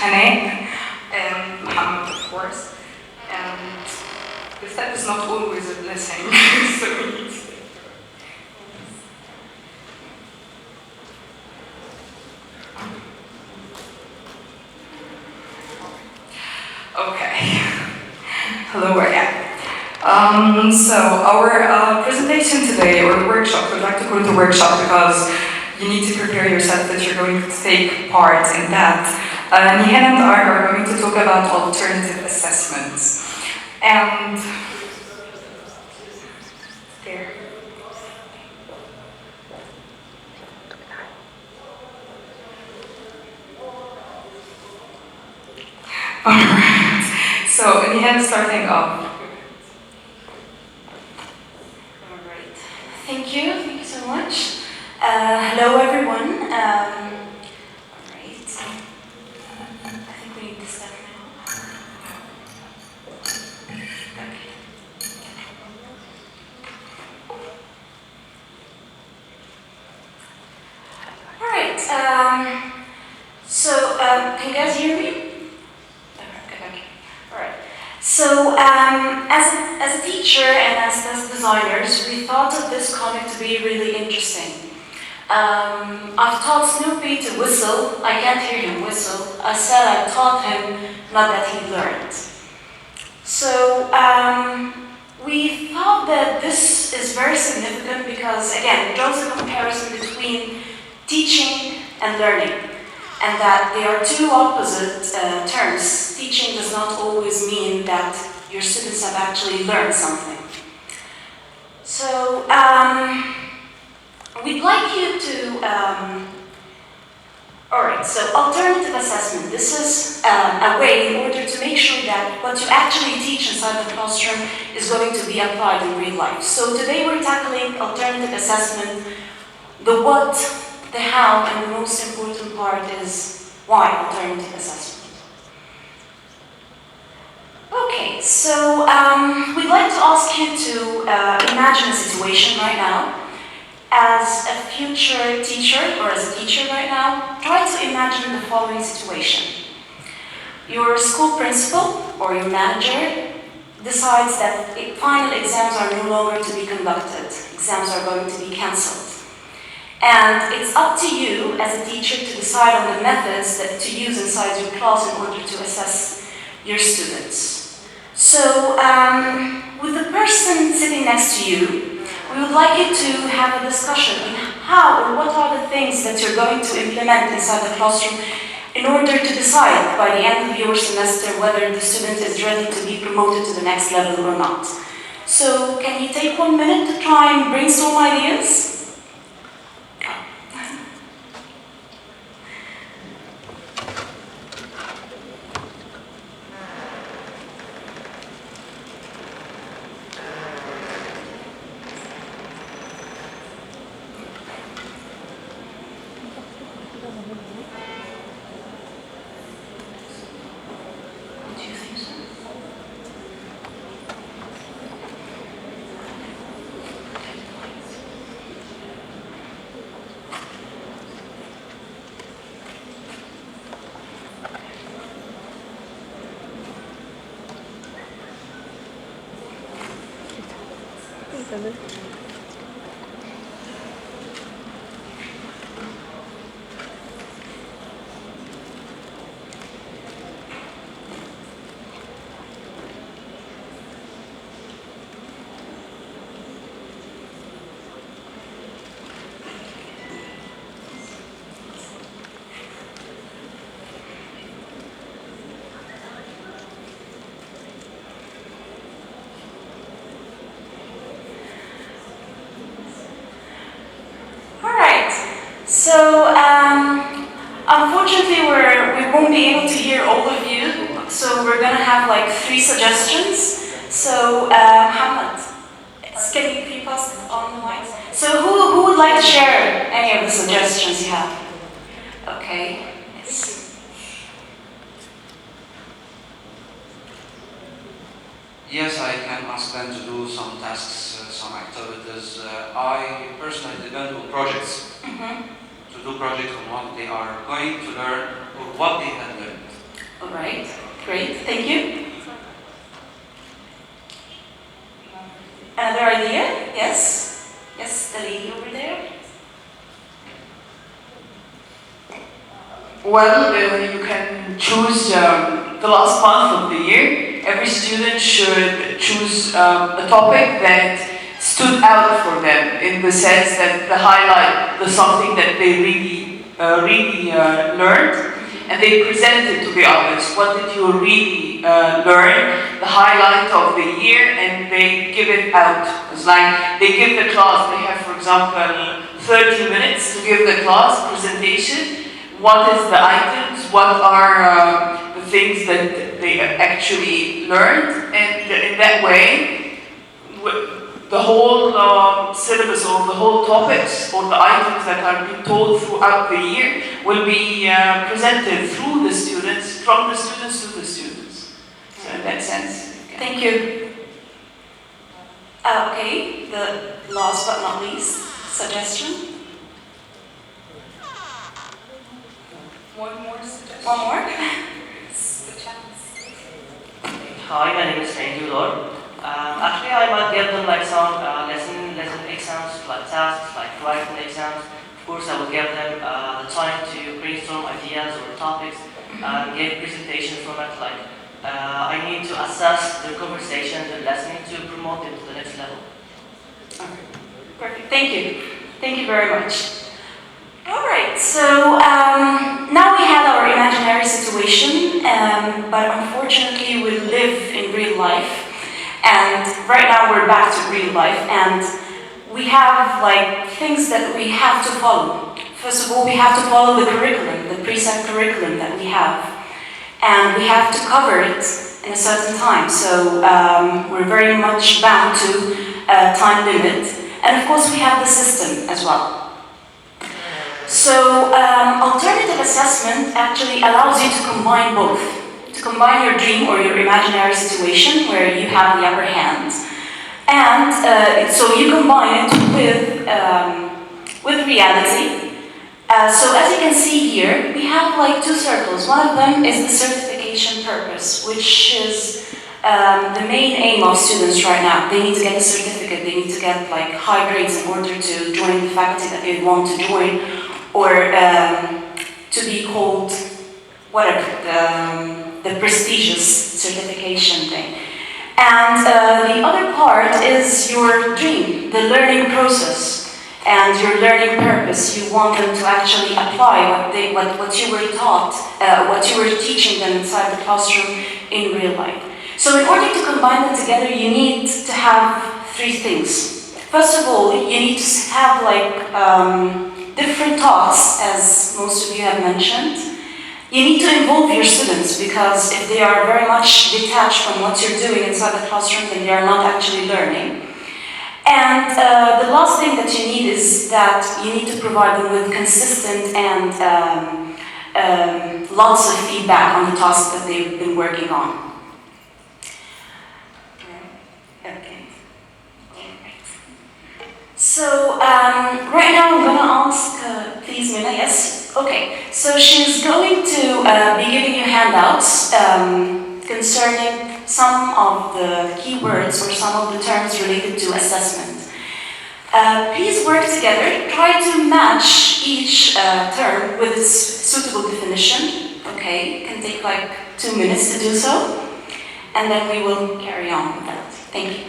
Hanan, and Muhammad, of course. And if that is not always a blessing, so we need to. Okay. Hello again. So our presentation today, or workshop, we'd like to call it a workshop because you need to prepare yourself that you're going to take part in that. Nihan and I are going to talk about alternative assessments. And there. Alright. So Nihan is starting off. Alright. Thank you so much. Hello everyone. Alright. I think we need to start now. Okay. Alright. Can you guys hear me? Okay. Alright. So, as a teacher and as designers, we thought of this comic to be really interesting. I've taught Snoopy to whistle. I can't hear him whistle. I said I taught him, not that he learned. So, we thought that this is very significant because, again, it draws a comparison between teaching and learning. And that they are two opposite terms. Teaching does not always mean that your students have actually learned something. So, we'd like you to, alright, so alternative assessment. This is a way in order to make sure that what you actually teach inside the classroom is going to be applied in real life. So today we're tackling alternative assessment, the what, the how, and the most important part is why alternative assessment. Okay, so we'd like to ask you to imagine a situation right now. As a future teacher, or as a teacher right now, try to imagine the following situation. Your school principal or your manager decides that final exams are no longer to be conducted. Exams are going to be cancelled. And it's up to you as a teacher to decide on the methods that to use inside your class in order to assess your students. So, with the person sitting next to you, we would like you to have a discussion on how or what are the things that you're going to implement inside the classroom in order to decide by the end of your semester whether the student is ready to be promoted to the next level or not. So, can you take 1 minute to try and brainstorm ideas? So, unfortunately, we won't be able to hear all of you, so we're going to have like 3 suggestions. So, Muhammad, can you pass on the mic? So, who would like to share any of the suggestions you have? Okay. Yes, I can ask them to do some tasks, some activities. I personally depend on projects. To do projects on what they are going to learn or what they have learned. All right, great, thank you. Another idea? Yes? Yes, the lady over there? Well, you can choose the last month of the year. Every student should choose a topic that stood out for them in the sense that the highlight, the something that they really learned, and they present it to the others. What did you really learn? The highlight of the year, and they give it out. It's like they give the class. They have, for example, 30 minutes to give the class presentation. What is the items? What are the things that they actually learned? And in that way, the whole syllabus or the whole topics or the items that are being taught throughout the year will be presented through the students, from the students to the students. So in that sense. Thank you. Okay, the last but not least, suggestion? One more suggestion. One more? Hi, my name is Thank you, Lord. Actually, I might give them like some lesson exams, like tasks, like writing exams. Of course, I will give them the time to brainstorm ideas or topics and give presentations from it. Like I need to assess their conversation, their listening to promote them to the next level. Okay. Perfect. Thank you. Thank you very much. All right. So now we have our imaginary situation, but unfortunately, we live in real life. And right now we're back to real life, and we have like things that we have to follow. First of all, we have to follow the curriculum, the preset curriculum that we have, and we have to cover it in a certain time. So we're very much bound to a time limit, and of course we have the system as well. So alternative assessment actually allows you to combine both. To combine your dream or your imaginary situation where you have the upper hand, and so you combine it with reality. So as you can see here, we have like two circles. One of them is the certification purpose, which is the main aim of students right now. They need to get a certificate. They need to get like high grades in order to join the faculty that they want to join, or to be called whatever, the prestigious certification thing. And the other part is your dream, the learning process, and your learning purpose. You want them to actually apply what you were taught, what you were teaching them inside the classroom in real life. So in order to combine them together, you need to have three things. First of all, you need to have like different talks, as most of you have mentioned. You need to involve your students, because if they are very much detached from what you're doing inside the classroom, then they are not actually learning. And the last thing that you need is that you need to provide them with consistent and lots of feedback on the tasks that they've been working on. Okay. So right now I'm going to ask, please Mina, yes? Okay, so she's going to be giving you handouts concerning some of the keywords or some of the terms related to assessment. Please work together, try to match each term with its suitable definition. Okay, it can take like 2 minutes to do so, and then we will carry on with that. Thank you.